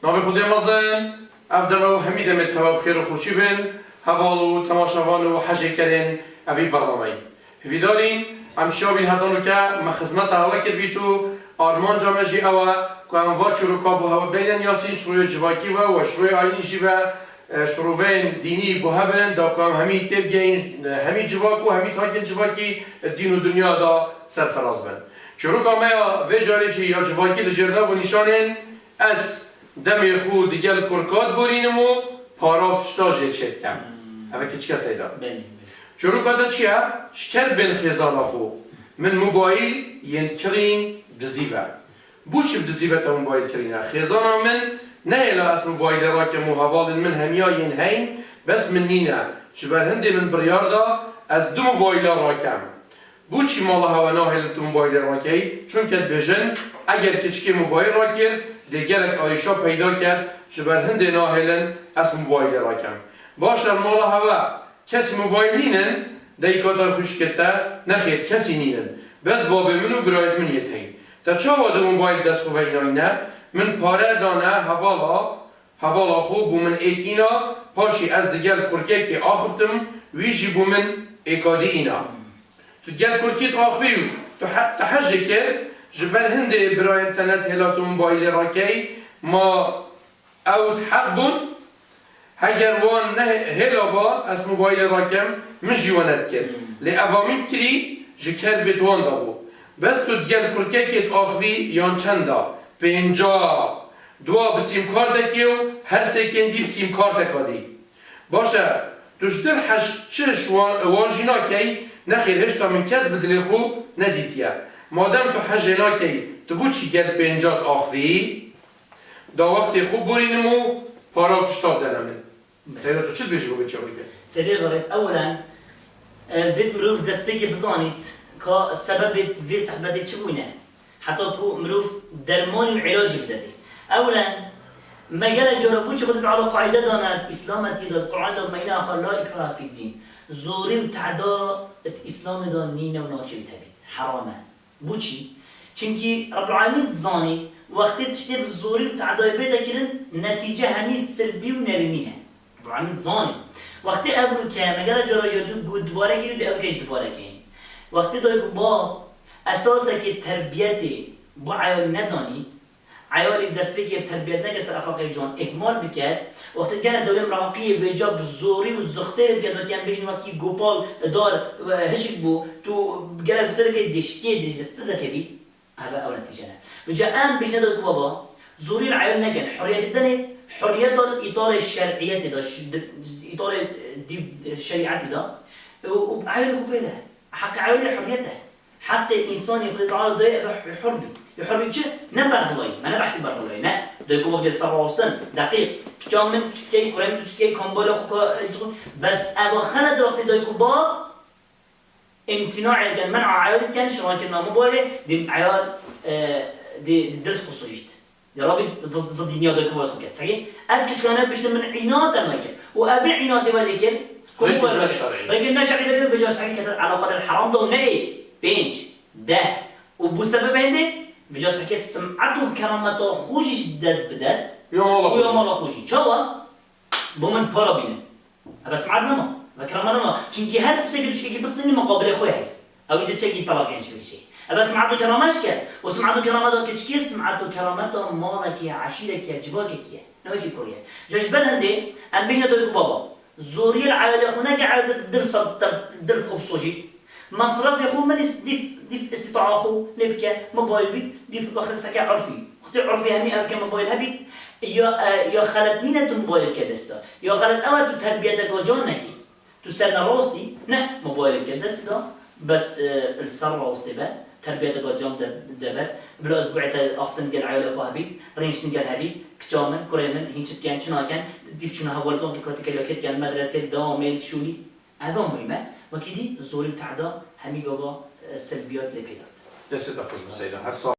نام خدای مازن افدر و حمید متها بخیر و خوشی بن حوالو تماشاوان و حج کردن اوی برنامه هفی دارین امشابین هدانو که مخزمت هوا کرد بیتو آرمان جامعه جی اوا که اموات شروع کابو هوا بینن یاسین شروع جواکی و شروع آینی جی و شروعین دینی بو هبرن دا که همی تبگین همی جواکو همی تاکن جواکی دین و دنیا دا سرفراز بن شروع کامه و جاری جی یا جواکی لجرده و نشانن از دمی خود دیگل کرکات بورینم و پارا تشتاجه چید کم اوه که چی کسی دا؟ شروع کاتا چیه؟ شکر بین خیزانا خو من موبایل ین کرین دزیوه بوچی بدزیوه تا موبایل کرینه خیزانا من نه الا از موبایل را که محوال من همیا ین هین بس من نینه شبر هنده من بریار دا از دو موبایل را کم بوچی مالا هوا ناهل تو موبایل را کی چون که بجن اگر کچکی موبایل را کرد دیگرک آیشا پیدا کرد شبر هنده ناهلن از موبایل را کم باشه مالا هوا کسی موبایل نینن دیکاتا خوش کتا نخیر کسی نینن بس باب منو برایت من یتهین تا چه واده موبایل دست خوبه ایناینا من پاره دانه حوالا خوب بو من اینا پاشی از دیگر کرکه که آخفتم ویشی بو من ایکادی اینا تو دیگر کرکیت آخفیو تو حجه که جبر هنده برای انترنت هلاتو موبایل راکی ما اوت حق بون هگر وان نه هلا با از موبایل راکم مش جوانت کرد لی اوامین کری جکر بدوان دا بود بس تو دیگر کرکه که آخوی یان چندا 50 دوا به سیم کار دکیو هر سکندی به سیم کار دکادی باشه توش دل چش وان جینا کی نخیر هشتا من کس بدل خوب ندیدیه مادم تو حجینا کی تو بو چی گرد 50 آخوی دا وقتی خوب بورینمو پارا تشتاب دنمن سيدة تو چه بیشی بگید چه بگید؟ سيدة رئيس أولا فيد مروف دست بيك بزانيت كا سبب في صحبتي تشبونه حتى كو مروف درمان وعلاج بدتي أولا ما قال جربوش قد على قاعدة دانت إسلامتي داد قرآن داد ما إنا آخر لا إكراه في الدين زوري وتعدا إسلام دان نينا وناچه بتبيت حرامه بوچي چونكي رب العالمين زاني وقتی تشتي بالزوري وتعدا بيتا كرن نتيجة همي سلبي ونرميها عمید زانی وقتی اول که مگر جراجو دو دوباره کی دو کش دوباره کی وقتی دای با اساسه که تربیتی با عیال ندانی عیالی دست بگیر تربیت نکرد سر اخلاقی جان اهمال بکرد وقتی که دوله مراقی به جاب زوری و زخته که دو تیم بیشتر وقتی گوپال دار هشک بو تو گرز زخته که دشکی دست داده کبی هذا اول نتیجه نه بجا ام بیشتر داد بابا زوری عیال نکن حریت الدنيا حرية إطار الشرعية ده إطار الشريعة ده وعيله بيله حق عيله حريته حق الإنسان يخلي تعالى ده يحربي شو نبره الله ما أنا بحسب بره الله لا ده يكون بدي الصبر وسطن دقيق كم تشتكي كلام تشتكي كمبلا خوكا بس أبغى خلد وقت ده يكون با امتناع كان منع عيال كان شو كنا موبايله دي عيال دي درس خصوصيت يا ربي ضد الدنيا ده كبار خكات صحيح؟ أذكر كنا بيشتغل من عناد المكان وأبيع عناد ولكن كل مرة لكن نشأ إلى بجاز حكي كذا على قدر الحرام ده ونايك بينج ده وبسبب هندي بجاز حكي سمعته كرامته خوجش دز بدل ويوم الله خوجي شوا بمن بارابين بس سمعنا ما كرامنا ما چونكي هر تشتكي تشتكي بس إني مقابل أخوي هاي أو جد تشتكي طلاق إيش بيشي بس سمعته كرامش كاس وسمعته كرامته كشكي سمعته كرامته مالك يا عشيرك يا جباك يا نوكي كوريا جاش بلندي أم بيجنا دويك بابا زوري العائلة هناك عائلة در خبصوجي مصرف يخو من ديف استطاع أخو نبكى موبايل بيت ديف باخذ سكة عرفي خطي عرفي همي أبكى موبايل هبي يا خلتني نتو موبايل كدستا يا خلت أول تربيتك وجونكي تسرنا راستي نه موبايل كدستا بس السر راستي بقى تربيتك وجام دبر بلا أسبوع أفتن قال عيال أخوها بيت رينشن قال هبيت كجامن كريمن هينشت كان شنا كان ديف شنا هولتون كي كاتي كان مدرسة دوامل شولي هذا مهمة وكيدي زوري بتاعدا همي بابا السلبيات اللي بيدا. يا سيدي أخوي السيدة